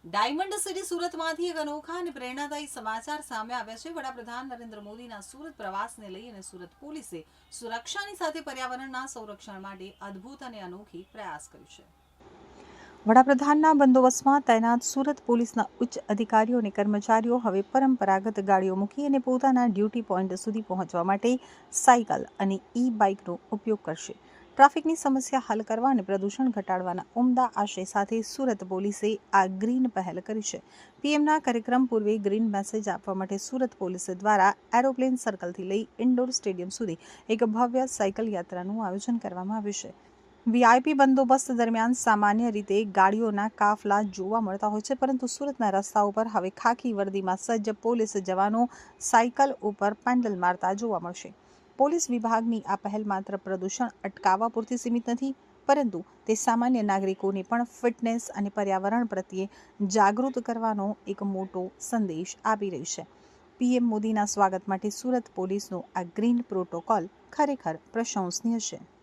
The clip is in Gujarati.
ડાયમંડ સિટી સુરતમાંથી એક અનોખા અને પ્રેરણાદાયી સમાચાર સામે આવ્યા છે। વડાપ્રધાન નરેન્દ્ર મોદીના સુરત પ્રવાસને લઈ અને સુરત પોલીસે સુરક્ષાની સાથે પર્યાવરણના સંરક્ષણ માટે અદ્ભુત અને અનોખી પ્રયાસ કર્યો છે। વડાપ્રધાનના બંદોબસ્તમાં તૈનાત સુરત પોલીસના ઉચ્ચ અધિકારીઓ અને કર્મચારીઓ હવે પરંપરાગત ગાડીઓ મૂકી અને પોતાના ડ્યુટી પોઈન્ટ સુધી પહોંચવા માટે સાયકલ અને ઈ-બાઇકનો ઉપયોગ કરશે। ટ્રાફિકની સમસ્યા હલ કરવા અને પ્રદૂષણ ઘટાડવાના ઉમદા આશય સાથે સુરત પોલીસે આ ગ્રીન પહેલ કરી છે। પીએમના કાર્યક્રમ પૂર્વે ગ્રીન મેસેજ આપવા માટે સુરત પોલીસ દ્વારા એરોપ્લેન સર્કલથી લઈ ઇન્ડોર સ્ટેડિયમ સુધી એક ભવ્ય સાયકલ યાત્રાનું આયોજન કરવામાં આવ્યું છે। વીઆઈપી બંદોબસ્ત દરમિયાન સામાન્ય રીતે ગાડીઓના કાફલા જોવા મળતા હોય છે, પરંતુ સુરતના રસ્તાઓ પર હવે ખાકી વર્દીમાં સજ્જ પોલીસ જવાનો સાયકલ ઉપર પેન્ડલ મારતા જોવા મળશે। પોલીસ વિભાગની આ પહેલ માત્ર પ્રદૂષણ અટકાવવા પૂરતી સીમિત નથી, પરંતુ તે સામાન્ય નાગરિકોને પણ ફિટનેસ અને પર્યાવરણ પ્રત્યે જાગૃત કરવાનો એક મોટો સંદેશ આપી રહી છે। પીએમ મોદીના સ્વાગત માટે સુરત પોલીસનો આ ગ્રીન પ્રોટોકોલ ખરેખર પ્રશંસનીય છે।